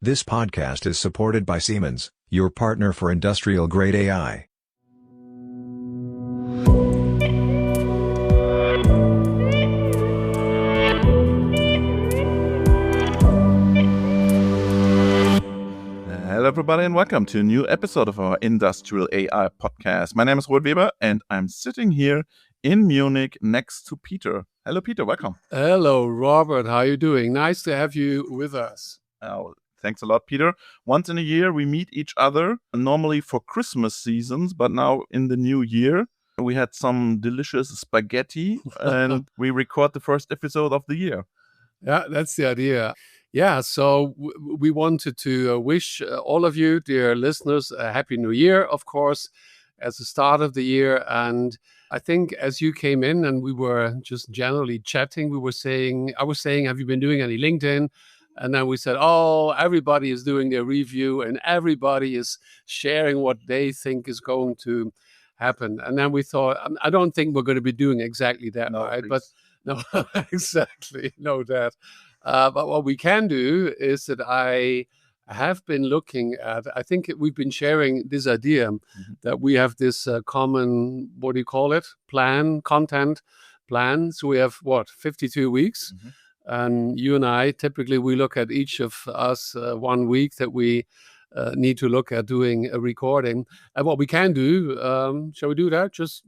This podcast is supported by Siemens, your partner for industrial-grade AI. Hello everybody and welcome to a new episode of our Industrial AI podcast. My name is Robert Weber and I'm sitting here in Munich next to Peter. Hello Peter, welcome. Hello Robert, how are you doing? Nice to have you with us. Thanks a lot, Peter. Once in a year we meet each other, normally for Christmas seasons, but now in the new year we had some delicious spaghetti and we record the first episode of the year. Yeah, that's the idea. Yeah, so we wanted to wish all of you, dear listeners, a happy new year, of course, as the start of the year. And I think as you came in and we were just generally chatting, I was saying, have you been doing any LinkedIn? And then we said, oh, everybody is doing their review and everybody is sharing what they think is going to happen. And then we thought, I don't think we're going to be doing exactly that, No, right? please. But no, exactly, no that. But what we can do is that I have been looking at, I think we've been sharing this idea that we have this common, what do you call it? Content plan. So we have 52 weeks? And you and I, typically we look at each of us 1 week that we need to look at doing a recording. And what we can do, shall we do that? Just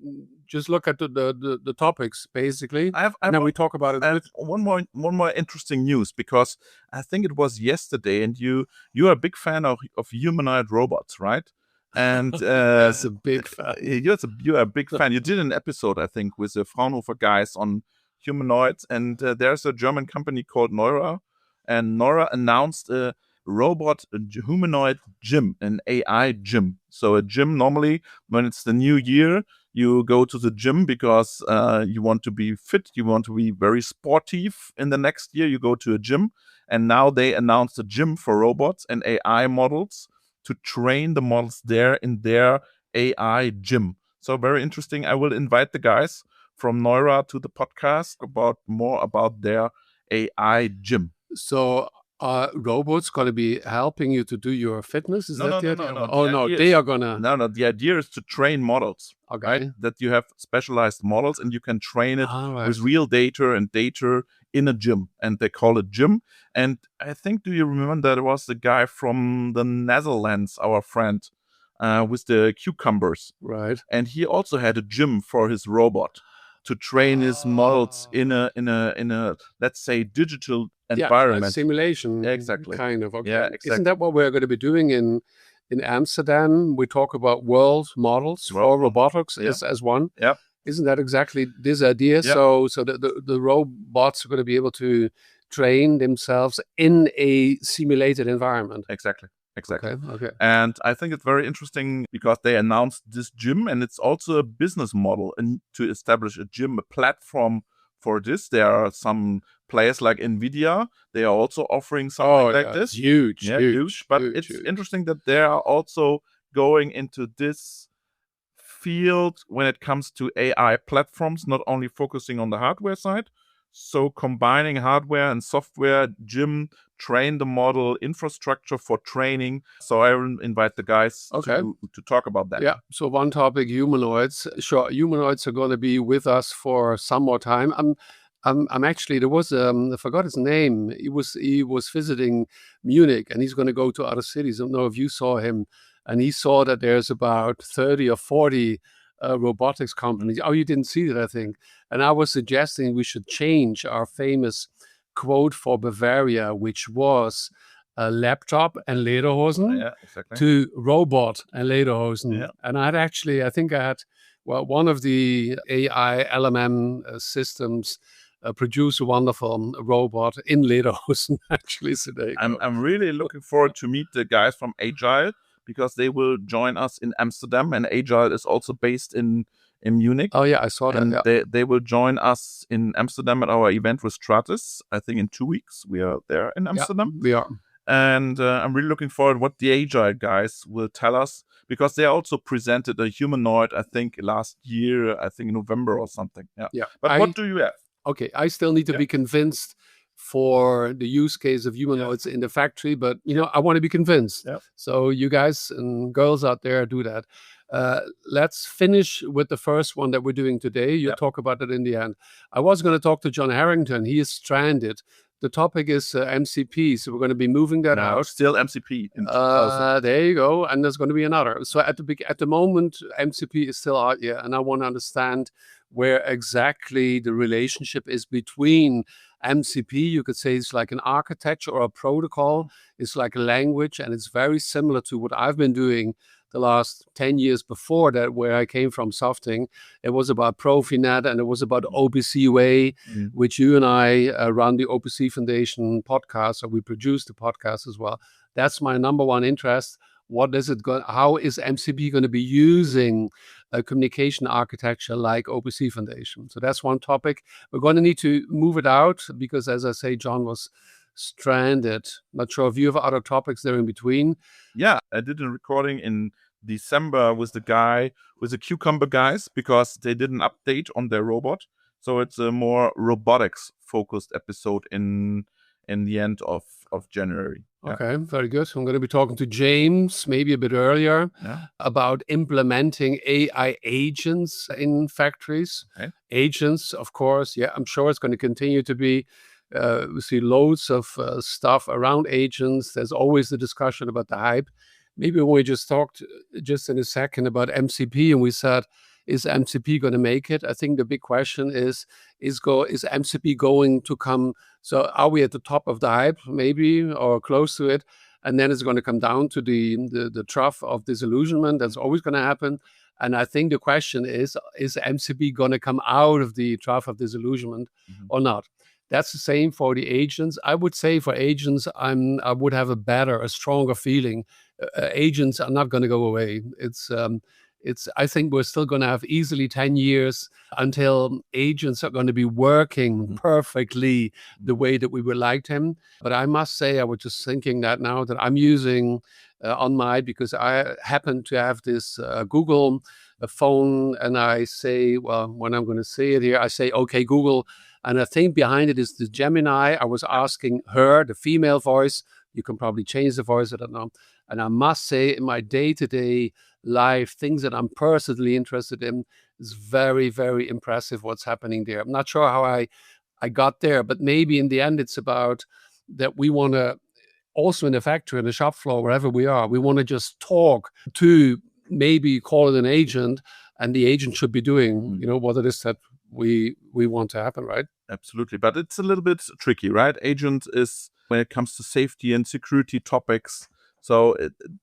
look at the topics, basically. And then we talk about it. And one more interesting news, because I think it was yesterday, and you are a big fan of humanoid robots, right? And that's a big fan. You're a big fan. You did an episode, I think, with the Fraunhofer guys on humanoids, and there's a German company called Neura, and Neura announced a humanoid gym, an AI gym. So a gym, normally when it's the new year, you go to the gym because you want to be fit, you want to be very sportive. In the next year, you go to a gym, and now they announced a gym for robots and AI models to train the models there in their AI gym. So very interesting. I will invite the guys from Neura to the podcast more about their AI gym. So are robots going to be helping you to do your fitness? Is that the idea? No. Oh, no, they are going to... No, the idea is to train models, okay. Right? That you have specialized models and you can train it right. with real data and data in a gym. And they call it gym. And I think, do you remember that it was the guy from the Netherlands, our friend, with the cucumbers? Right. And he also had a gym for his robot to train his models in a let's say digital environment. Yeah, simulation. Exactly. Kind of. Okay. Yeah, exactly. Isn't that what we're going to be doing in Amsterdam? We talk about world models for robotics as one. Yeah. Isn't that exactly this idea? Yeah. So the robots are going to be able to train themselves in a simulated environment. Exactly. Okay. And I think it's very interesting because they announced this gym, and it's also a business model and to establish a gym, a platform for this. There are some players like NVIDIA. They are also offering something like this. Huge. But it's interesting that they are also going into this field when it comes to AI platforms, not only focusing on the hardware side. So combining hardware and software, gym, train the model, infrastructure for training. So I will invite the guys to talk about that. Yeah. So one topic, humanoids. Sure, humanoids are going to be with us for some more time. I'm actually, there was I forgot his name. He was visiting Munich, and he's going to go to other cities. I don't know if you saw him, and he saw that there's about 30 or 40 robotics companies. Oh, you didn't see that, I think. And I was suggesting we should change our famous quote for Bavaria, which was laptop and lederhosen to robot and lederhosen. Yeah. And I think I had one of the AI LMM systems produce a wonderful robot in lederhosen, actually, today. I'm really looking forward to meet the guys from Agile, because they will join us in Amsterdam, and Agile is also based in Munich. Oh, yeah, I saw that. And they will join us in Amsterdam at our event with Stratis. I think in 2 weeks we are there in Amsterdam. Yeah, we are. And I'm really looking forward what the Agile guys will tell us, because they also presented a humanoid, I think, last year, I think in November or something. Yeah. But what do you have? Okay, I still need to be convinced for the use case of humanoids in the factory, but I want to be convinced. Yeah. So you guys and girls out there, do that. Let's finish with the first one that we're doing today. You talk about it in the end. I was going to talk to John Harrington. He is stranded. The topic is MCP, so we're going to be moving that out. Still MCP. There you go, and there's going to be another. So at the moment, MCP is still out, and I want to understand where exactly the relationship is between MCP. You could say it's like an architecture or a protocol. It's like a language, and it's very similar to what I've been doing the last 10 years before that, where I came from Softing. It was about Profinet, and it was about OPC Way, which you and I run the OPC Foundation podcast, so we produce the podcast as well. That's my number one interest. How is MCP going to be using a communication architecture like OPC Foundation? So that's one topic. We're going to need to move it out because, as I say, John was stranded. Not sure if you have other topics there in between. Yeah, I did a recording in December with the Cucumber guys because they did an update on their robot. So it's a more robotics focused episode in the end of January. Yeah. Okay, very good. I'm going to be talking to James maybe a bit earlier about implementing AI agents in factories. Okay. Agents, of course. Yeah, I'm sure it's going to continue to be. We see loads of stuff around agents. There's always the discussion about the hype. Maybe when we just talked just in a second about MCP and we said, is MCP going to make it? I think the big question is MCP going to come? So are we at the top of the hype maybe or close to it? And then it's going to come down to the trough of disillusionment. That's always going to happen. And I think the question is MCP going to come out of the trough of disillusionment or not? That's the same for the agents. I would say for agents, I would have a stronger feeling. Agents are not going to go away. I think we're still going to have easily 10 years until agents are going to be working perfectly the way that we would like them. But I must say, I was just thinking that now that I'm using because I happen to have this Google phone, and I say, well, when I'm going to say it here, I say, okay, Google. And I think behind it is the Gemini. I was asking her, the female voice. You can probably change the voice, I don't know. And I must say, in my day-to-day life, things that I'm personally interested in, is very, very impressive what's happening there. I'm not sure how I got there, but maybe in the end, it's about that we want to, also in the factory, in the shop floor, wherever we are, we want to just talk to, maybe call it an agent, and the agent should be doing, what it is that we want to happen, right? Absolutely. But it's a little bit tricky, right? Agent is when it comes to safety and security topics. So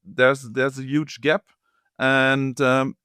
there's a huge gap. And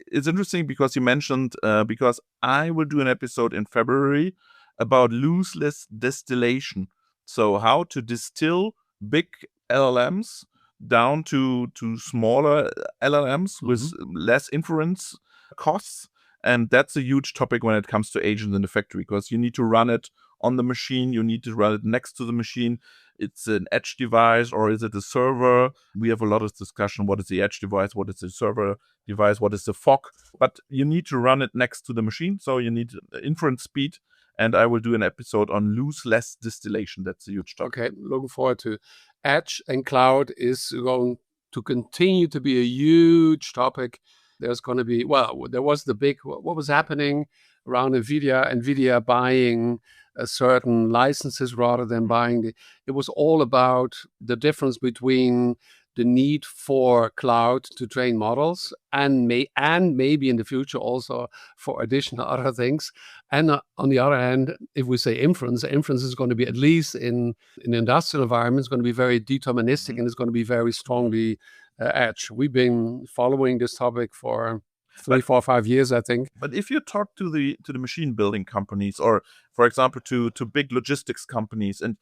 it's interesting because you mentioned, because I will do an episode in February about lossless distillation. So how to distill big LLMs down to smaller LLMs with less inference costs. And that's a huge topic when it comes to agents in the factory, because you need to run it on the machine. You need to run it next to the machine. It's an edge device, or is it a server? We have a lot of discussion. What is the edge device? What is the server device? What is the fog? But you need to run it next to the machine. So you need inference speed. And I will do an episode on lossless distillation. That's a huge topic. Okay, looking forward to. Edge and cloud is going to continue to be a huge topic. There's going to be, there was the big, what was happening around NVIDIA buying certain licenses rather than buying it was all about the difference between the need for cloud to train models and maybe in the future also for additional other things. And on the other hand, if we say inference is going to be, at least in industrial environments, going to be very deterministic and it's going to be very strongly edge. We've been following this topic for 3, 4, 5 years, I think. But if you talk to the machine building companies, or for example to big logistics companies, and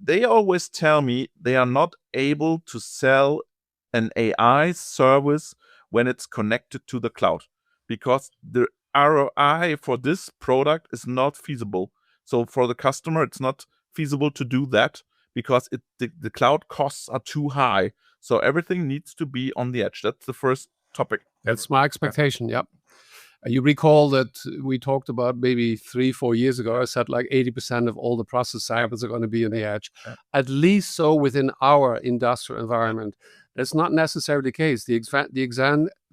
they always tell me they are not able to sell an AI service when it's connected to the cloud, because the ROI for this product is not feasible. So for the customer, it's not feasible to do that because the cloud costs are too high. So everything needs to be on the edge. That's the first topic. That's my expectation, yep. You recall that we talked about maybe 3-4 years ago, I said like 80% of all the process samples are going to be on the edge. Yeah. At least so within our industrial environment. That's not necessarily the case. The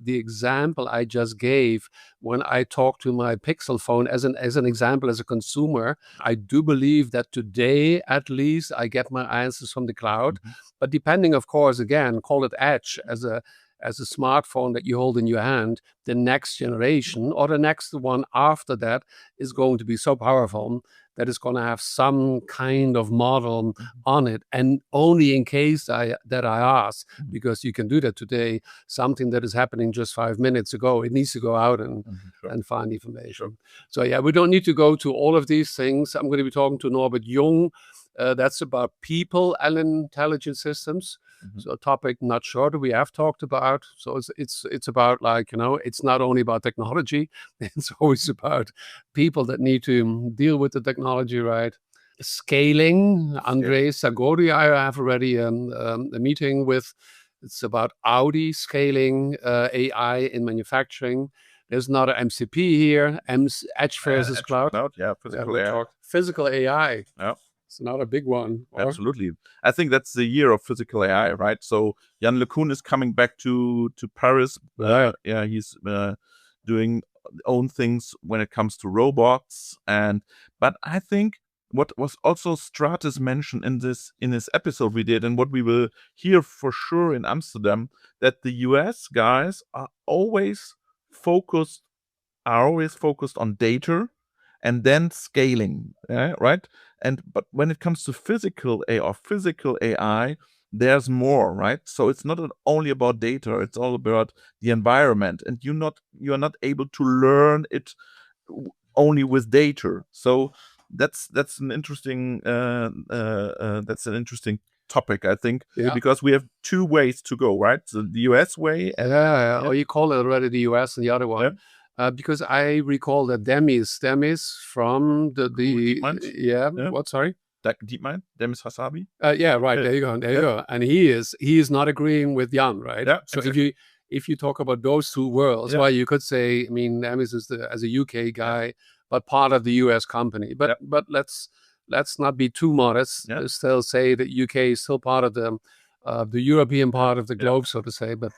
example I just gave when I talked to my Pixel phone as an example, as a consumer, I do believe that today, at least, I get my answers from the cloud. But depending, of course, again, call it edge as a smartphone that you hold in your hand, the next generation or the next one after that is going to be so powerful that it's going to have some kind of model on it. And only in case I ask, because you can do that today, something that is happening just 5 minutes ago, it needs to go out and find information. Sure. So yeah, we don't need to go to all of these things. I'm going to be talking to Norbert Jung. That's about people and intelligent systems. So a topic not sure that we have talked about. So it's about, like, it's not only about technology. It's always about people that need to deal with the technology, right? Scaling. Andre Sagori, I have already a meeting with. It's about Audi scaling AI in manufacturing. There's another MCP here. Edge versus cloud. Physical AI. Physical AI. Yeah. It's another big one. Absolutely. I think that's the year of physical AI, right? So Jan LeCun is coming back to Paris. He's doing own things when it comes to robots. But I think what was also Stratis mentioned in this episode we did, and what we will hear for sure in Amsterdam, that the US guys are always focused on data and then scaling, right? But when it comes to physical AI, there's more, right? So it's not only about data; it's all about the environment, and you're not able to learn it only with data. So that's an interesting topic, I think, because we have two ways to go, right? So the US way, or you call it already the US, and the other one. Yeah. Because I recall that Demis from the what? Sorry, DeepMind, Demis Hassabis. Right. There you go. And he is not agreeing with Jan, right? Yeah. So if you talk about those two worlds, well, you could say, I mean, Demis is as a UK guy, but part of the US company. But let's not be too modest. Still say that UK is still part of the European part of the globe, so to say, but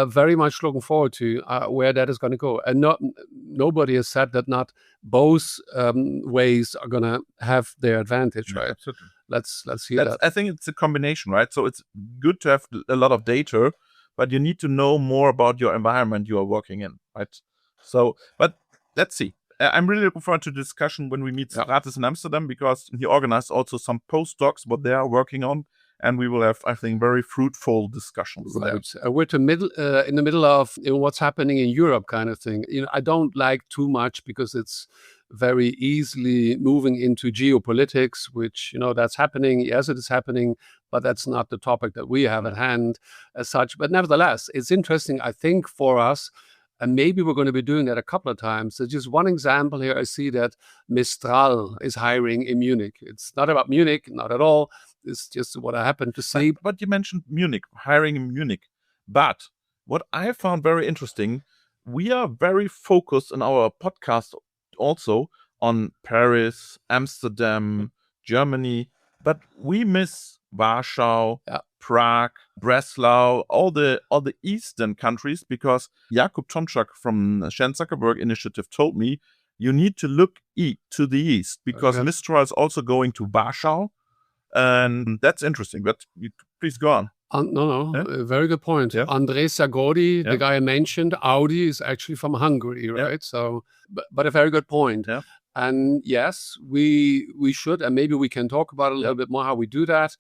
very much looking forward to where that is going to go. And nobody has said that not both ways are going to have their advantage, right? Absolutely. Let's see that. I think it's a combination, right? So it's good to have a lot of data, but you need to know more about your environment you are working in, right? So, but let's see. I'm really looking forward to the discussion when we meet Stratis in Amsterdam, because he organized also some postdocs, what they are working on. And we will have, I think, very fruitful discussions. Right. We're in the middle of what's happening in Europe, kind of thing. I don't like too much because it's very easily moving into geopolitics, which that's happening. Yes, it is happening, but that's not the topic that we have at hand as such. But nevertheless, it's interesting, I think, for us. And maybe we're going to be doing that a couple of times. So just one example here, I see that Mistral is hiring in Munich. It's not about Munich, not at all. It's just what I happen to see. But you mentioned Munich, hiring in Munich. But what I found very interesting, we are very focused in our podcast also on Paris, Amsterdam, Germany, but we miss Warsaw, Prague, Breslau, all the eastern countries, because Jakub Tomczak from Shen Zuckerberg Initiative told me you need to look to the east, because Mistral is also going to Warsaw. And that's interesting, but please go on. Very good point. Andre Sagori, the guy I mentioned, Audi, is actually from Hungary, right? So, but a very good point. And yes, we should, and maybe we can talk about a little bit more how we do that.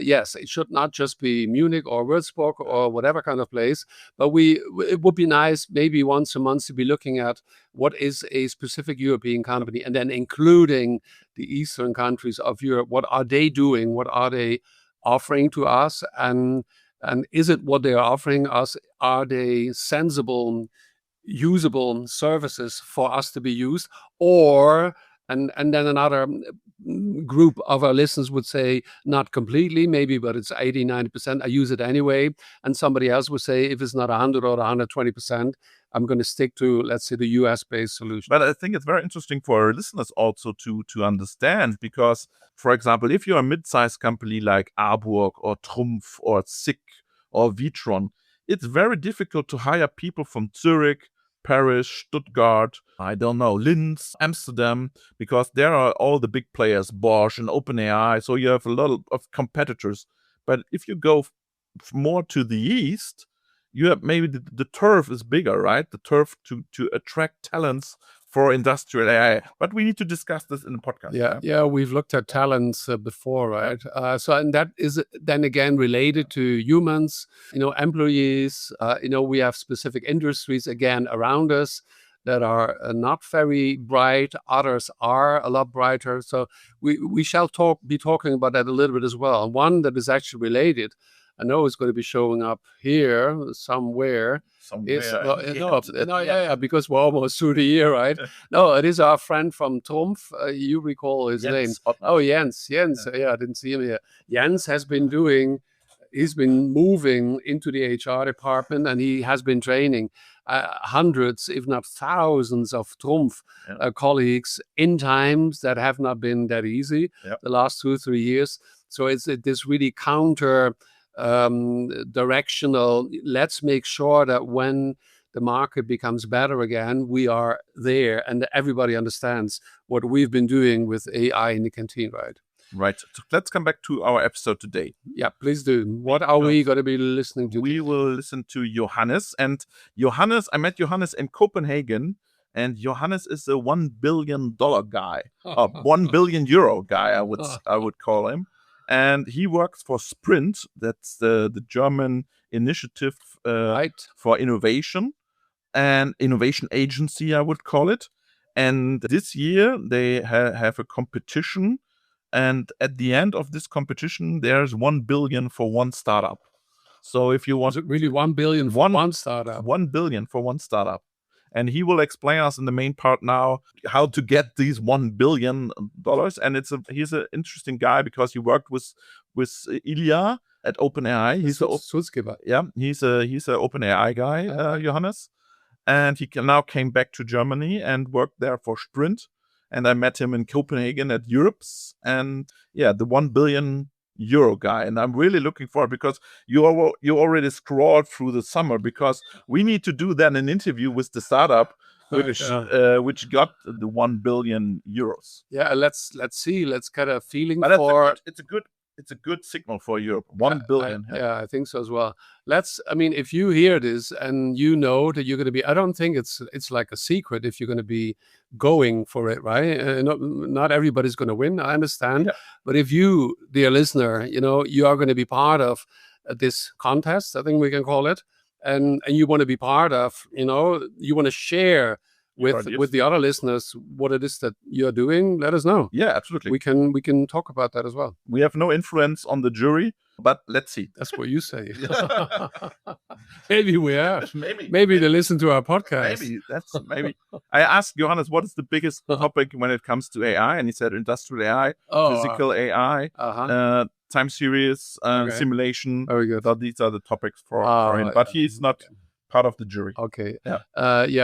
Yes, it should not just be Munich or Würzburg or whatever kind of place, but it would be nice maybe once a month to be looking at what is a specific European company, and then including the eastern countries of Europe. What are they doing? What are they offering to us? And is it what they are offering us? Are they sensible, usable services for us to be used, or And then another group of our listeners would say, not completely, maybe, but it's 80, 90%. I use it anyway. And somebody else would say, if it's not 100 or 120%, I'm going to stick to, let's say, the US-based solution. But I think it's very interesting for our listeners also to understand, because, for example, if you're a mid-sized company like Arburg or Trumpf or SICK or Vitron, it's very difficult to hire people from Zurich, Paris, Stuttgart, I don't know, Linz, Amsterdam, because there are all the big players, Bosch and OpenAI, so you have a lot of competitors. But if you go more to the east, you have maybe the turf is bigger, right? The turf to attract talents for industrial AI. But we need to discuss this in the podcast. Yeah, we've looked at talents before, right? And that is then again related to humans, employees. We have specific industries again around us that are not very bright. Others are a lot brighter. So we shall be talking about that a little bit as well. One that is actually related, I know it's going to be showing up here somewhere. Because we're almost through the year, right? No, it is our friend from Trumpf. You recall his name? Otterbach. Oh, Jens. Yeah, I didn't see him here. Jens has been he's been moving into the HR department, and he has been training hundreds, if not thousands, of Trumpf colleagues in times that have not been that easy the last 2-3 years. So it's this really counter directional. Let's make sure that when the market becomes better again, we are there and everybody understands what we've been doing with AI in the canteen, right? Right. So let's come back to our episode today. Yeah, please do. What are we going to be listening to? We will listen to Johannes. And Johannes, I met Johannes in Copenhagen, and Johannes is a $1 billion guy, a €1 billion guy, I would call him. And he works for SPRIND. That's the German initiative for innovation and innovation agency, I would call it. And this year they have a competition. And at the end of this competition, there's 1 billion for one startup. So if you want... Is it really 1 billion for one startup? 1 billion for one startup. And he will explain us in the main part now how to get these $1 billion. And he's an interesting guy because he worked with Ilya at OpenAI. He's a OpenAI guy, Johannes. And he now came back to Germany and worked there for SPRIND. And I met him in Copenhagen at Europe's. And the €1 billion guy. And I'm really looking forward, because you already scrolled through the summer, because we need to do then an interview with the startup which got the 1 billion euros. Yeah, let's see. Let's get a feeling for it's a good signal for Europe. 1 billion. I think so as well. If you hear this and you know that you're going to be, I don't think it's like a secret if you're going to be going for it, right? Not everybody's going to win, I understand. But if you, dear listener, you are going to be part of this contest, I think we can call it, and you want to be part of, you want to share with the other listeners what it is that you're doing, let us know. Yeah, absolutely. We can talk about that as well. We have no influence on the jury, but let's see. That's what you say. Maybe we have. Maybe they listen to our podcast. Maybe. I asked Johannes, what is the biggest topic when it comes to AI? And he said industrial AI, physical AI, time series, simulation. Very good. So these are the topics for him. But he's not part of the jury. Okay.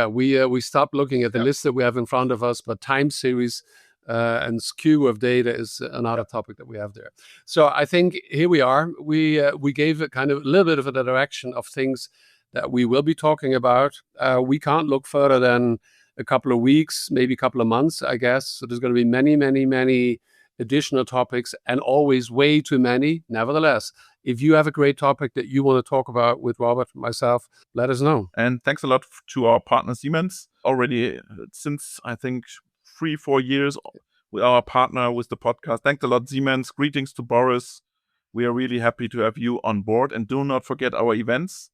We stopped looking at the list that we have in front of us, but time series and skew of data is another topic that we have there. So I think here we are. We gave it kind of a little bit of a direction of things that we will be talking about. We can't look further than a couple of weeks, maybe a couple of months, I guess. So there's going to be many, many, many additional topics, and always way too many. Nevertheless, if you have a great topic that you want to talk about with Robert, myself, let us know. And thanks a lot to our partner Siemens. Already since, I think, 3-4 years, with our partner with the podcast. Thanks a lot, Siemens. Greetings to Boris. We are really happy to have you on board. And do not forget our events.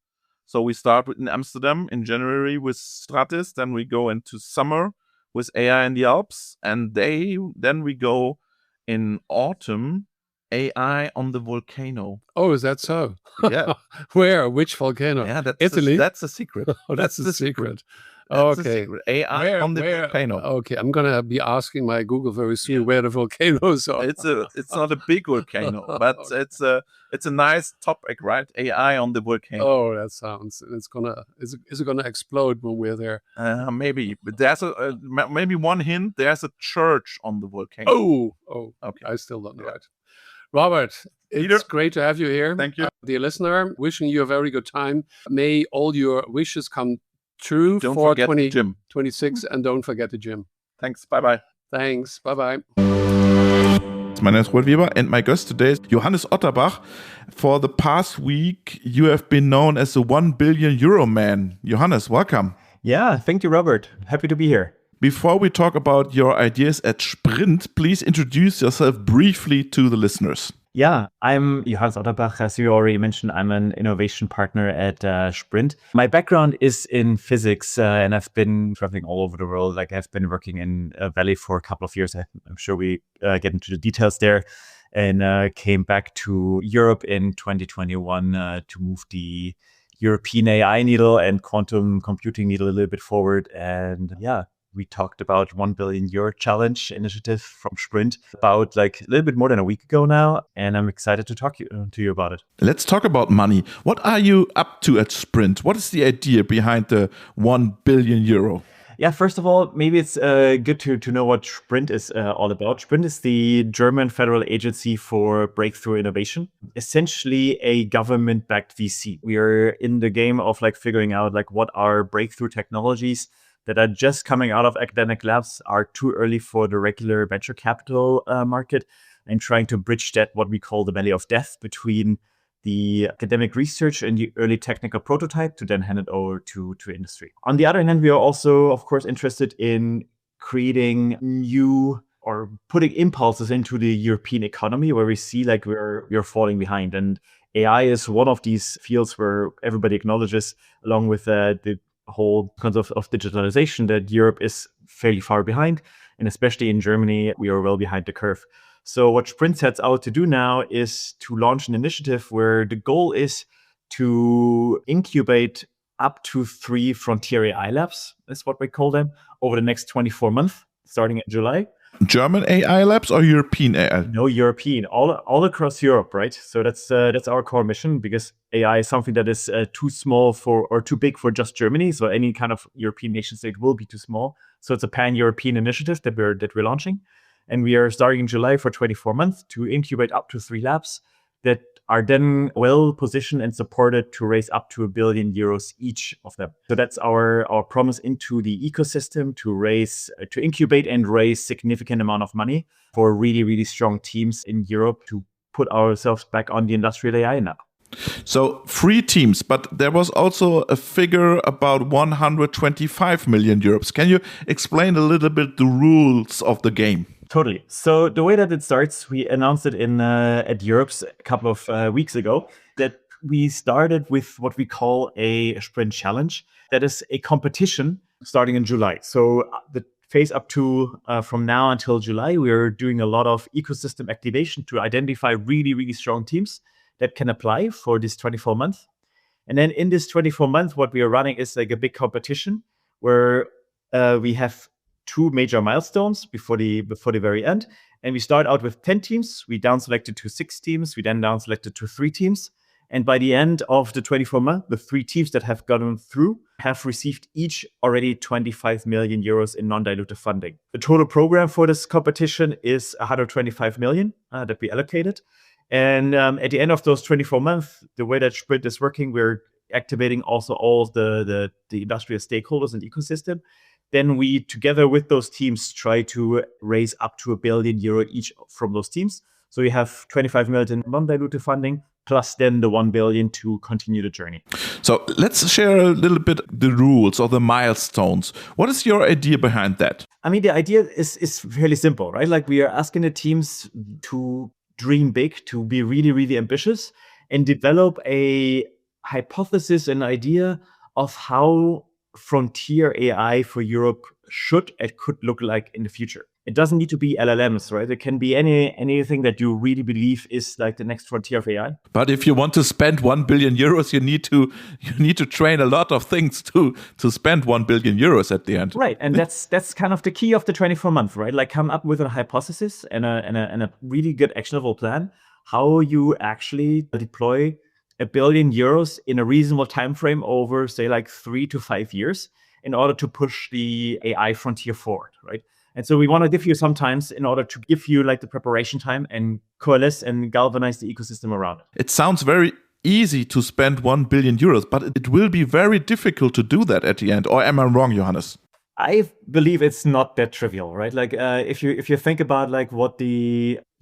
So we start in Amsterdam in January with Stratis. Then we go into summer with AI in the Alps. And then we go in autumn, AI on the volcano. Oh, is that so? Yeah. Where? Which volcano? Yeah, Italy? That's a secret. That's a secret. That's the Okay. secret. AI on the volcano. Okay, I'm gonna be asking my Google very soon where the volcanoes are. It's not a big volcano, but it's a nice topic, right? AI on the volcano. Oh, that sounds. Is it gonna explode when we're there? Maybe, but there's maybe one hint. There's a church on the volcano. Oh, Okay. I still don't know it. Robert, Peter. it's great to have you here. Thank you. Dear listener, wishing you a very good time. May all your wishes come true Don't for forget the gym. 2026, and don't forget the gym. Thanks. Bye-bye. Thanks. Bye-bye. My name is Robert Weber, and my guest today is Johannes Otterbach. For the past week, you have been known as the 1 billion euro man. Johannes, welcome. Yeah, thank you, Robert. Happy to be here. Before we talk about your ideas at SPRIND, please introduce yourself briefly to the listeners. Yeah, I'm Johannes Otterbach. As you already mentioned, I'm an innovation partner at SPRIND. My background is in physics, and I've been traveling all over the world. Like I've been working in Valley for a couple of years. I'm sure we get into the details there. And came back to Europe in 2021 to move the European AI needle and quantum computing needle a little bit forward. And yeah, we talked about 1 billion euro challenge initiative from SPRIND about like a little bit more than a week ago now. And I'm excited to talk to you about it. Let's talk about money. What are you up to at SPRIND? What is the idea behind the 1 billion euro? Yeah, first of all, maybe it's good to know what SPRIND is all about. SPRIND is the German Federal Agency for Breakthrough Innovation, essentially a government-backed VC. We are in the game of like figuring out like what are breakthrough technologies that are just coming out of academic labs, are too early for the regular venture capital market, and trying to bridge that, what we call the valley of death, between the academic research and the early technical prototype to then hand it over to industry. On the other hand, we are also, of course, interested in creating new or putting impulses into the European economy where we see like we're falling behind. And AI is one of these fields where everybody acknowledges, along with the whole concept of digitalization, that Europe is fairly far behind. And especially in Germany, we are well behind the curve. So what SPRIND sets out to do now is to launch an initiative where the goal is to incubate up to 3 frontier AI labs, that's what we call them, over the next 24 months, starting in July. German AI labs or European AI? No, European, all across Europe, right? So that's our core mission, because AI is something that is too small for or too big for just Germany. So any kind of European nation state will be too small. So it's a pan-European initiative that we're launching, and we are starting in July for 24 months to incubate up to 3 labs that are then well positioned and supported to raise up to 1 billion euros each of them. So that's our promise into the ecosystem, to incubate and raise significant amount of money for really, really strong teams in Europe to put ourselves back on the industrial AI now. So 3 teams, but there was also a figure about 125 million euros. Can you explain a little bit the rules of the game? Totally. So the way that it starts, we announced it at Europe's a couple of weeks ago, that we started with what we call a sprint challenge. That is a competition starting in July. So the phase up to from now until July, we are doing a lot of ecosystem activation to identify really, really strong teams that can apply for this 24 months. And then in this 24 months, what we are running is like a big competition where we have 2 major milestones before the very end. And we start out with 10 teams. We down selected to 6 teams. We then down selected to 3 teams. And by the end of the 24 months, the 3 teams that have gotten through have received each already 25 million euros in non-dilutive funding. The total program for this competition is 125 million that we allocated. And at the end of those 24 months, the way that SPRIND is working, we're activating also all the industrial stakeholders and ecosystem. Then we, together with those teams, try to raise up to 1 billion euro each from those teams. So we have 25 million non-dilutive funding, plus then the 1 billion to continue the journey. So let's share a little bit the rules or the milestones. What is your idea behind that? I mean, the idea is fairly simple, right? Like we are asking the teams to dream big, to be really, really ambitious, and develop a hypothesis, an idea of how frontier AI for Europe should and could look like in the future. It doesn't need to be LLMs, right? It can be anything that you really believe is like the next frontier of AI. But if you want to spend 1 billion euros, you need to train a lot of things to spend 1 billion euros at the end. Right, and that's kind of the key of the 24-month, right? Like come up with a hypothesis and a really good actionable plan, how you actually deploy 1 billion euros in a reasonable time frame over, say, like 3 to 5 years in order to push the AI frontier forward, right? And so we want to give you some times in order to give you like the preparation time and coalesce and galvanize the ecosystem around it. It sounds very easy to spend 1 billion euros, but it will be very difficult to do that at the end. Or am I wrong, Johannes? I believe it's not that trivial, right? Like if you think about like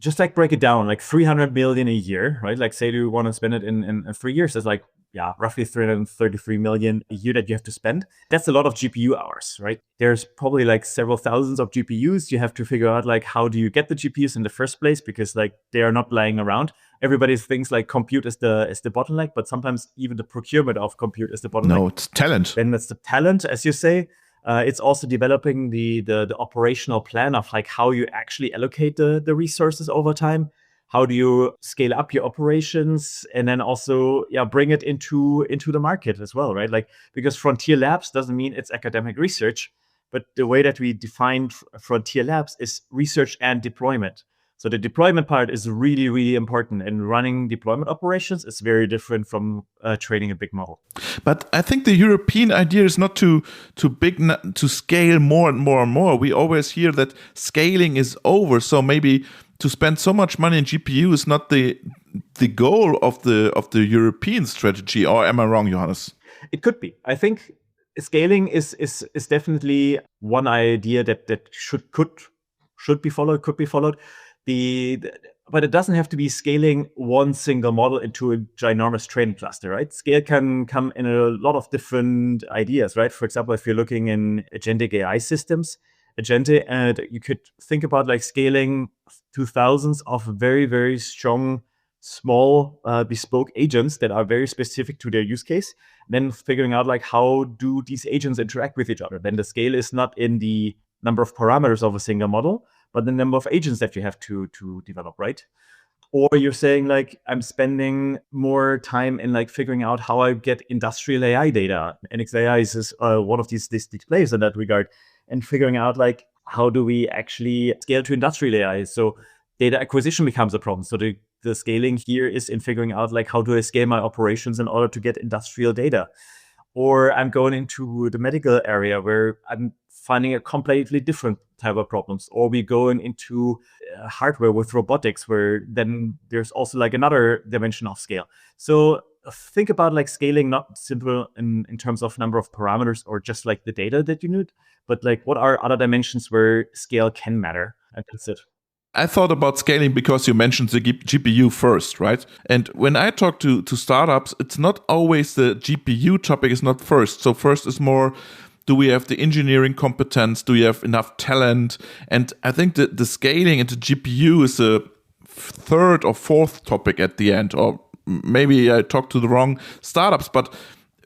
just like break it down, like 300 million a year, right? Like say you want to spend it in 3 years, it's like, yeah, roughly 333 million a year that you have to spend. That's a lot of GPU hours, right? There's probably like several thousands of GPUs. You have to figure out like how do you get the GPUs in the first place, because like they are not lying around. Everybody thinks like compute is the bottleneck, but sometimes even the procurement of compute is the bottleneck. No, it's talent. Then that's the talent, as you say. It's also developing the operational plan of like how you actually allocate the resources over time. How do you scale up your operations, and then also bring it into the market as well, right? Like, because frontier labs doesn't mean it's academic research, but the way that we define frontier labs is research and deployment. So the deployment part is really, really important, and running deployment operations is very different from training a big model. But I think the European idea is not to scale more and more and more. We always hear that scaling is over, so maybe to spend so much money in GPU is not the goal of the European strategy. Or am I wrong, Johannes? It could be. I think scaling is definitely one idea that could be followed, could be followed. But it doesn't have to be scaling one single model into a ginormous training cluster, right? Scale can come in a lot of different ideas, right? For example, if you're looking in agentic AI systems, you could think about like scaling to thousands of very, very strong, small, bespoke agents that are very specific to their use case. Then figuring out like how do these agents interact with each other. Then the scale is not in the number of parameters of a single model, but the number of agents that you have to develop, right? Or you're saying like, I'm spending more time in like figuring out how I get industrial AI data. NXAI is one of these players in that regard, and figuring out like, how do we actually scale to industrial AI? So data acquisition becomes a problem. So the scaling here is in figuring out like, how do I scale my operations in order to get industrial data? Or I'm going into the medical area where I'm finding a completely different type of problems. Or we going into hardware with robotics, where then there's also like another dimension of scale. So think about like scaling not simple in terms of number of parameters or just like the data that you need, but like what are other dimensions where scale can matter. And that's it. I thought about scaling because you mentioned the GPU first, right? And when I talk to startups, it's not always the GPU topic is not first. So first is more, do we have the engineering competence? Do we have enough talent? And I think that the scaling into GPU is a third or fourth topic at the end. Or maybe I talked to the wrong startups, but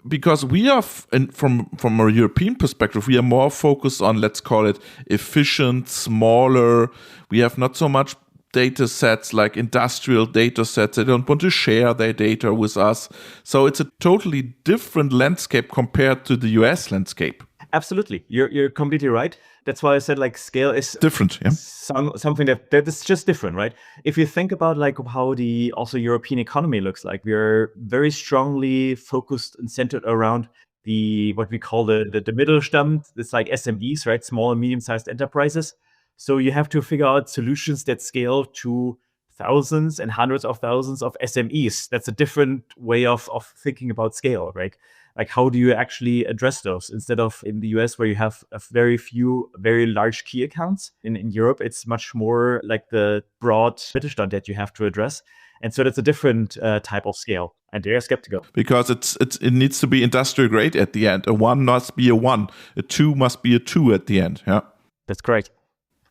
because we are, from a European perspective, we are more focused on, let's call it efficient, smaller. We have not so much data sets like industrial data sets. They don't want to share their data with us. So it's a totally different landscape compared to the US landscape. Absolutely. You're completely right. That's why I said like scale is different. Yeah. Something that is just different, right? If you think about like how the also European economy looks like, we are very strongly focused and centered around what we call the Mittelstand. It's like SMEs, right? Small and medium-sized enterprises. So you have to figure out solutions that scale to thousands and hundreds of thousands of SMEs. That's a different way of thinking about scale, right? Like, how do you actually address those? Instead of in the US, where you have a very few, very large key accounts, in Europe, it's much more like the broad Mittelstand that you have to address. And so that's a different type of scale. And they're skeptical. Because it needs to be industrial grade at the end. A 1 must be a 1. A 2 must be a 2 at the end. Yeah. That's correct.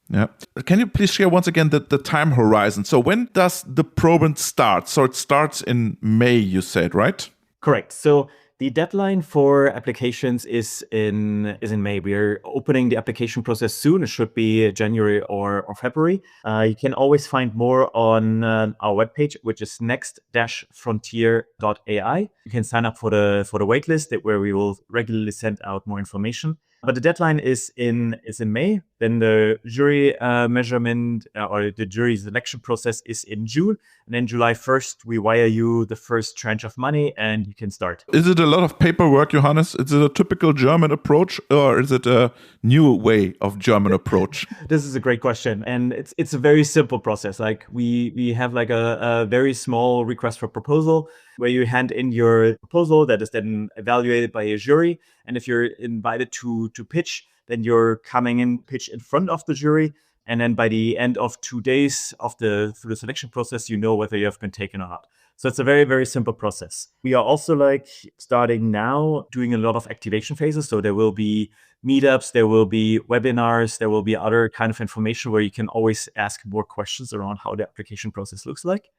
Yeah. Can you please share once again the time horizon? So when does the program start? So it starts in May, you said, right? Correct. So The deadline for applications is in May. We're opening the application process soon. It should be January or February. You can always find more on our webpage, which is next-frontier.ai. You can sign up for the waitlist where we will regularly send out more information. But the deadline is in May. Then the jury measurement or the jury selection process is in June. And then July 1st, we wire you the first tranche of money and you can start. Is it a lot of paperwork, Johannes? Is it a typical German approach or is it a new way of German approach? This is a great question. And it's a very simple process. Like we have like a very small request for proposal where you hand in your proposal that is then evaluated by a jury. And if you're invited to pitch, then you're coming in, pitch in front of the jury. And then by the end of 2 days through the selection process, you know whether you have been taken or not. So it's a very, very simple process. We are also like starting now doing a lot of activation phases. So there will be meetups, there will be webinars, there will be other kind of information where you can always ask more questions around how the application process looks like.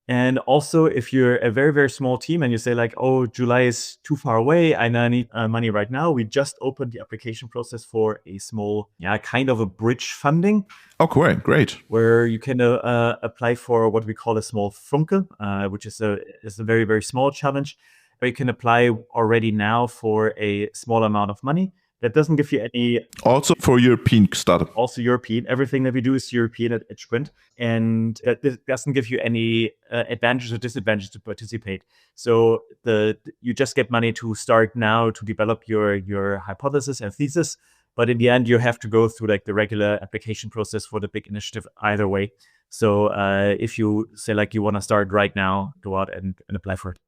And also, if you're a very, very small team and you say like, oh, July is too far away, I need money right now. We just opened the application process for a small, kind of a bridge funding. Oh, great. Where you can apply for what we call a small Funke, which is a very, very small challenge. Where you can apply already now for a small amount of money. That doesn't give you any... Also for European startup. Also European. Everything that we do is European at SPRIND. And it doesn't give you any advantages or disadvantages to participate. So you just get money to start now to develop your hypothesis and thesis. But in the end, you have to go through like the regular application process for the big initiative either way. So if you say like you want to start right now, go out and apply for it.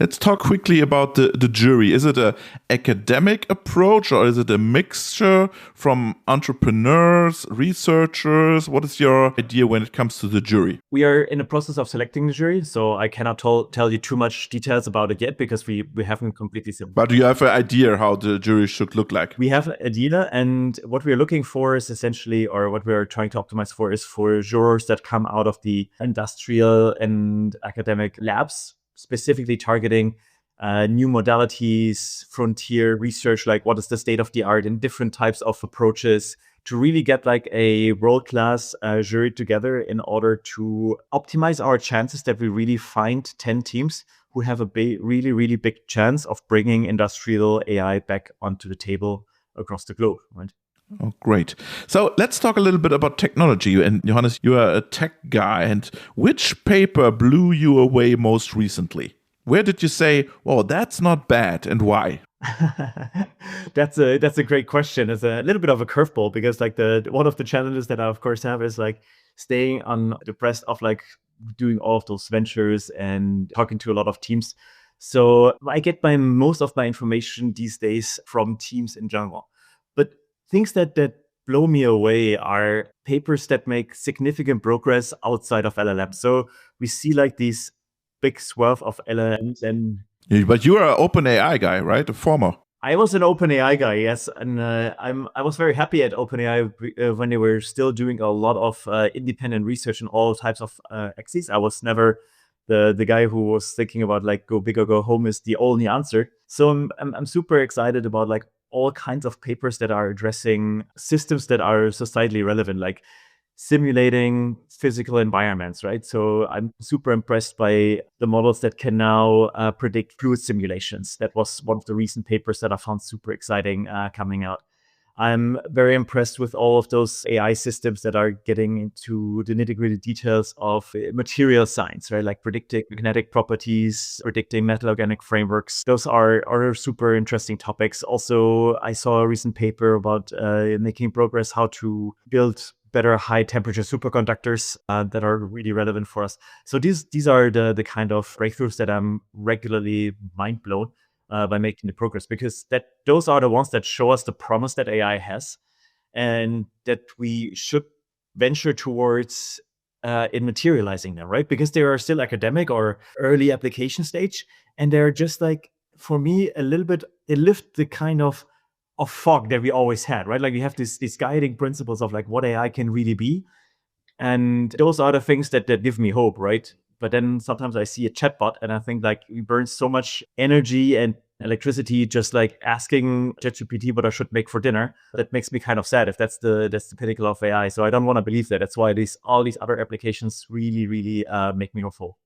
Let's talk quickly about the jury. Is it an academic approach or is it a mixture from entrepreneurs, researchers? What is your idea when it comes to the jury? We are in the process of selecting the jury, so I cannot tell you too much details about it yet because we haven't completely selected. But do you have an idea how the jury should look like? We have an idea, and what we are looking for is essentially, or what we are trying to optimize for is for jurors that come out of the industrial and academic labs, specifically targeting new modalities, frontier research, like what is the state of the art in different types of approaches, to really get like a world-class jury together in order to optimize our chances that we really find 10 teams who have a really, really big chance of bringing industrial AI back onto the table across the globe, right? Oh, great. So let's talk a little bit about technology. And Johannes, you are a tech guy. And which paper blew you away most recently? Where did you say, "Oh, that's not bad," and why? That's a great question. It's a little bit of a curveball because like one of the challenges that I of course have is like staying on the breast of like doing all of those ventures and talking to a lot of teams. So I get most of my information these days from teams in general. But things that blow me away are papers that make significant progress outside of LLMs. So we see like these big swath of LLMs and... But you are an OpenAI guy, right? A former. I was an OpenAI guy, yes. And I was very happy at OpenAI when they were still doing a lot of independent research in all types of axes. I was never the guy who was thinking about like go big or go home is the only answer. So I'm super excited about like all kinds of papers that are addressing systems that are societally relevant, like simulating physical environments, right? So I'm super impressed by the models that can now predict fluid simulations. That was one of the recent papers that I found super exciting coming out. I'm very impressed with all of those AI systems that are getting into the nitty-gritty details of material science, right? Like predicting magnetic properties, predicting metal organic frameworks. Those are super interesting topics. Also, I saw a recent paper about making progress how to build better high temperature superconductors that are really relevant for us. So these are the kind of breakthroughs that I'm regularly mind blown by making the progress, because those are the ones that show us the promise that AI has and that we should venture towards in materializing them, right? Because they are still academic or early application stage, and they're just like, for me, a little bit, they lift the kind of fog that we always had, right? Like we have these guiding principles of like what AI can really be. And those are the things that give me hope, right? But then sometimes I see a chatbot and I think like we burn so much energy and electricity, just like asking ChatGPT what I should make for dinner. That makes me kind of sad if that's the pinnacle of AI. So I don't want to believe that. That's why all these other applications really make me hopeful.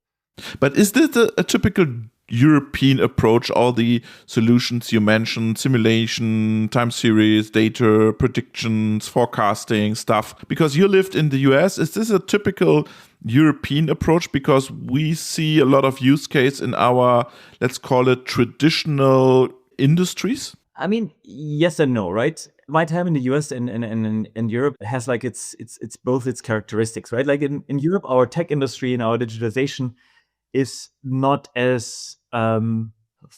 But is this a typical European approach? All the solutions you mentioned, simulation, time series, data, predictions, forecasting stuff. Because you lived in the US, is this a typical European approach? Because we see a lot of use case in our, let's call it, traditional industries. I mean, yes and no, right? My time in the US and Europe has like it's both its characteristics, right? Like in Europe, our tech industry and our digitalization is not as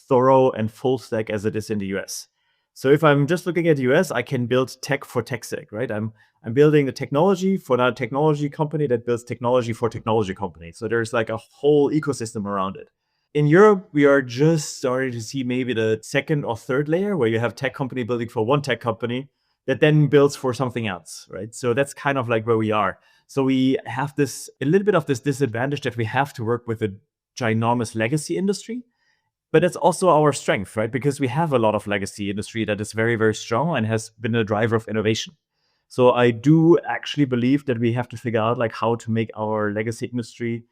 thorough and full stack as it is in the US. So if I'm just looking at the US, I can build tech for tech stack, right? I'm building the technology for a technology company that builds technology for technology companies. So there's like a whole ecosystem around it. In Europe, we are just starting to see maybe the second or third layer where you have tech company building for one tech company that then builds for something else, right? So that's kind of like where we are. So we have a little bit of this disadvantage that we have to work with a ginormous legacy industry, but it's also our strength, right? Because we have a lot of legacy industry that is very strong and has been a driver of innovation. So I do actually believe that we have to figure out like how to make our legacy industry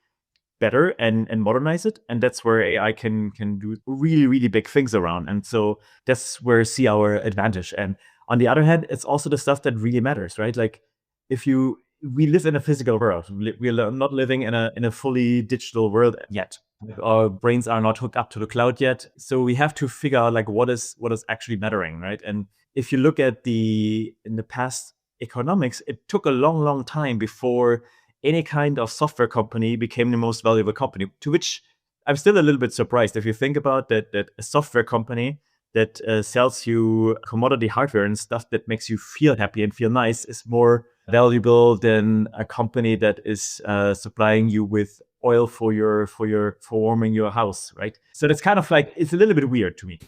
better and modernize it. And that's where AI can do really big things around. And so that's where I see our advantage. And on the other hand, it's also the stuff that really matters, right? Like we live in a physical world. We're not living in a fully digital world yet. Our brains are not hooked up to the cloud yet. So we have to figure out like what is actually mattering, right? And if you look at in the past economics, it took a long time before any kind of software company became the most valuable company, to which I'm still a little bit surprised. If you think about that a software company that sells you commodity hardware and stuff that makes you feel happy and feel nice is more valuable than a company that is supplying you with oil for warming your house, right? So that's kind of like, it's a little bit weird to me.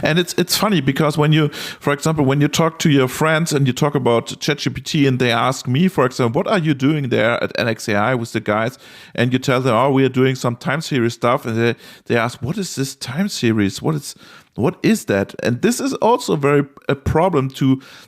And it's funny because when you, for example, when you talk to your friends and you talk about ChatGPT and they ask me, for example, what are you doing there at NXAI with the guys? And you tell them, oh, we are doing some time series stuff. And they ask, what is this time series? What is that? And this is also a problem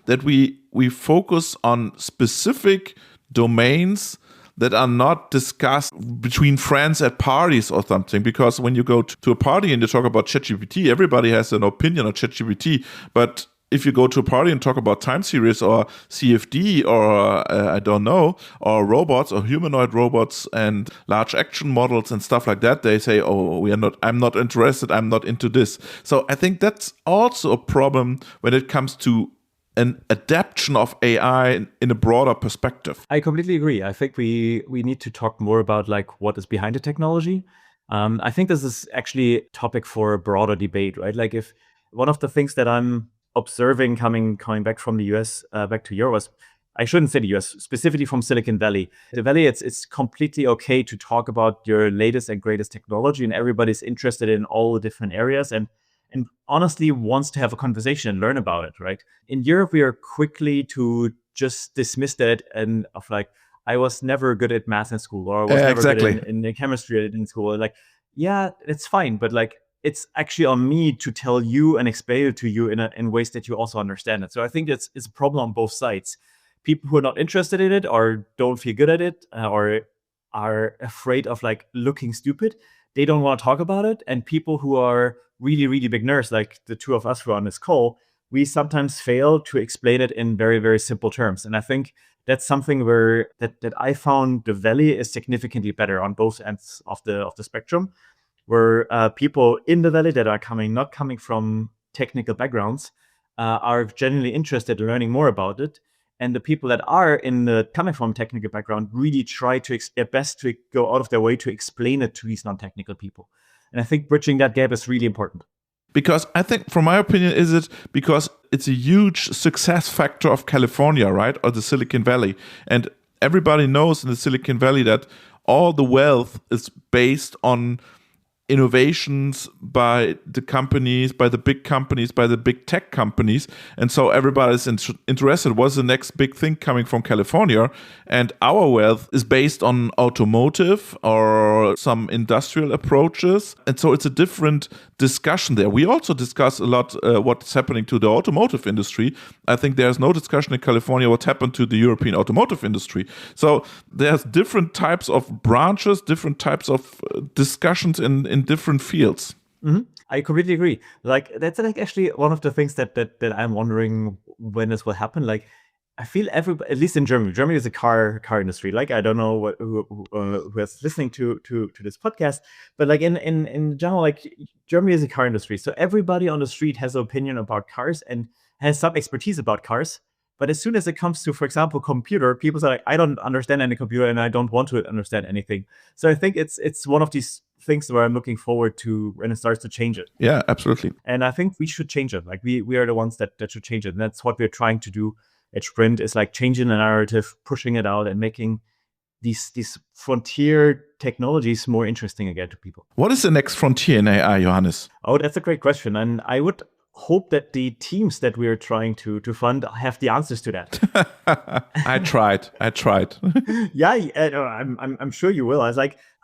that we focus on specific domains that are not discussed between friends at parties or something. Because when you go to a party and you talk about ChatGPT, everybody has an opinion on ChatGPT. But if you go to a party and talk about time series or CFD or I don't know, or robots or humanoid robots and large action models and stuff like that, they say, oh, I'm not interested, I'm not into this. So I think that's also a problem when it comes to an adaptation of AI in a broader perspective. I completely agree. I think we need to talk more about like what is behind the technology. I think this is actually a topic for a broader debate, right? Like if one of the things that I'm observing coming back from the US back to Europe was, I shouldn't say the US, specifically from Silicon Valley. The Valley, it's completely okay to talk about your latest and greatest technology, and everybody's interested in all the different areas and honestly wants to have a conversation and learn about it, right? In Europe, we are quickly to just dismiss that and of like, I was never good at math in school, or I was never good in chemistry in school. Like, yeah, it's fine, but like, it's actually on me to tell you and explain it to you in ways that you also understand it. So I think it's a problem on both sides. People who are not interested in it or don't feel good at it or are afraid of like looking stupid, they don't want to talk about it. And people who are really big nerds, like the two of us who are on this call, we sometimes fail to explain it in very simple terms. And I think that's something where that I found the Valley is significantly better on both ends of the spectrum, where people in the Valley that are not coming from technical backgrounds are genuinely interested in learning more about it. And the people that are coming from technical background really try their best to go out of their way to explain it to these non-technical people. And I think bridging that gap is really important. Because I think, from my opinion, is it because it's a huge success factor of California, right? Or the Silicon Valley. And everybody knows in the Silicon Valley that all the wealth is based on innovations by the companies, by the big companies, by the big tech companies. And so everybody's interested, what's the next big thing coming from California? And our wealth is based on automotive or some industrial approaches. And so it's a different discussion there. We also discuss a lot what's happening to the automotive industry. I think there's no discussion in California what happened to the European automotive industry. So there's different types of branches, different types of discussions in different fields. Mm-hmm. I completely agree. Like that's like actually one of the things that I'm wondering when this will happen. Like I feel at least in Germany. Germany is a car industry. Like I don't know who is listening to this podcast, but like in general, like Germany is a car industry. So everybody on the street has an opinion about cars and has some expertise about cars. But as soon as it comes to, for example, computer, people say, like, I don't understand any computer and I don't want to understand anything. So I think it's one of these things where I'm looking forward to when it starts to change it. Yeah, absolutely. And I think we should change it. Like we are the ones that should change it. And that's what we're trying to do at SPRIND, is like changing the narrative, pushing it out and making these frontier technologies more interesting again to people. What is the next frontier in AI, Johannes? Oh, that's a great question. And I would hope that the teams that we are trying to fund have the answers to that. I tried. Yeah, I'm sure you will.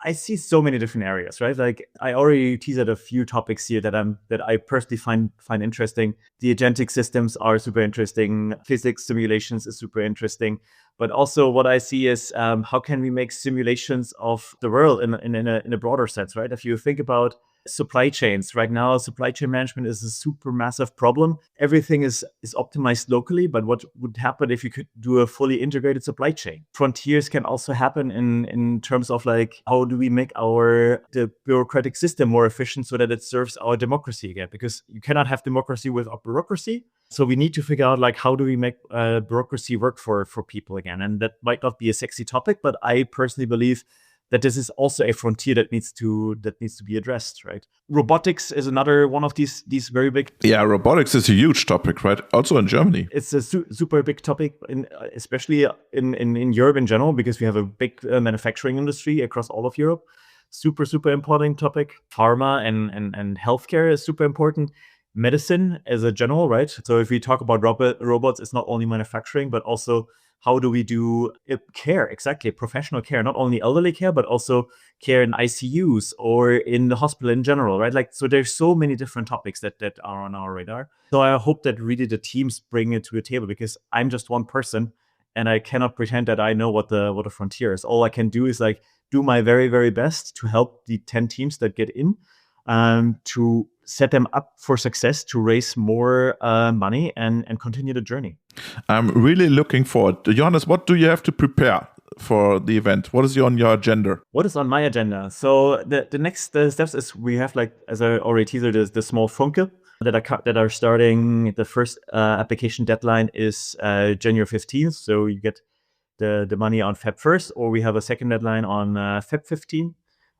I see so many different areas, right? Like I already teased a few topics here that I personally find interesting. The agentic systems are super interesting. Physics simulations is super interesting. But also what I see is how can we make simulations of the world in a broader sense, right? If you think about supply chains right now, supply chain management is a super massive problem. Everything is optimized locally, but what would happen if you could do a fully integrated supply chain? Frontiers can also happen in terms of like, how do we make the bureaucratic system more efficient so that it serves our democracy again? Because you cannot have democracy without bureaucracy. So we need to figure out like, how do we make bureaucracy work for people again? And that might not be a sexy topic, but I personally believe that this is also a frontier that needs to be addressed, right? Robotics is another one of these very big. Yeah, robotics is a huge topic, right? Also in Germany, it's a super big topic, especially in Europe in general, because we have a big manufacturing industry across all of Europe. Super important topic. Pharma and healthcare is super important. Medicine as a general, right? So if we talk about robots, it's not only manufacturing, but also how do we do care, exactly, professional care, not only elderly care, but also care in ICUs or in the hospital in general, right? Like, so there's so many different topics that are on our radar. So I hope that really the teams bring it to the table, because I'm just one person and I cannot pretend that I know what the frontier is. All I can do is like do my very, very best to help the 10 teams that get in, to set them up for success, to raise more money and continue the journey. I'm really looking forward. Johannes, what do you have to prepare for the event? What is on your agenda? What is on my agenda? So the next steps is we have, like, as I already teased, the small Funke that are starting. The first application deadline is January 15th. So you get the money on Feb 1st, or we have a second deadline on Feb 15th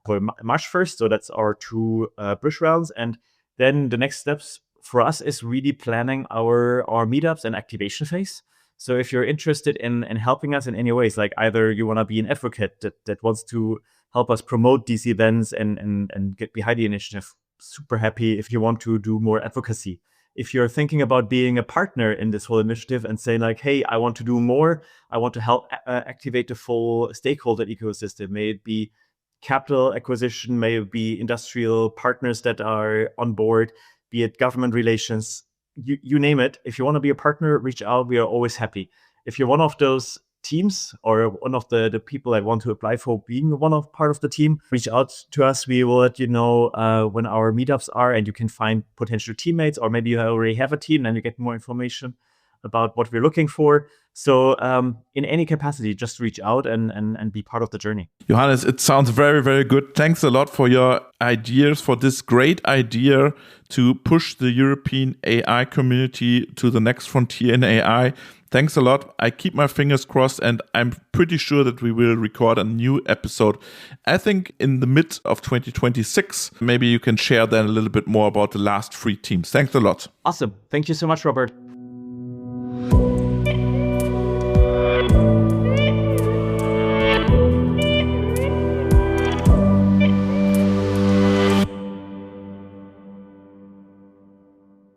for March 1st. So that's our two bridge rounds. And then the next steps for us is really planning our meetups and activation phase. So if you're interested in helping us in any ways, like either you want to be an advocate that wants to help us promote these events and get behind the initiative, super happy. If you want to do more advocacy, if you're thinking about being a partner in this whole initiative and saying like, hey, I want to do more, I want to help activate the full stakeholder ecosystem, may it be capital acquisition, may it be industrial partners that are on board, be it government relations, you name it. If you want to be a partner, reach out. We are always happy. If you're one of those teams or one of the people that want to apply for being part of the team, reach out to us. We will let you know when our meetups are, and you can find potential teammates, or maybe you already have a team and you get more information about what we're looking for. So in any capacity, just reach out and be part of the journey. Johannes, it sounds very, very good. Thanks a lot for your ideas, for this great idea to push the European AI community to the next frontier in AI. Thanks a lot. I keep my fingers crossed, and I'm pretty sure that we will record a new episode, I think in the mid of 2026. Maybe you can share then a little bit more about the last 3 teams. Thanks a lot. Awesome. Thank you so much, Robert.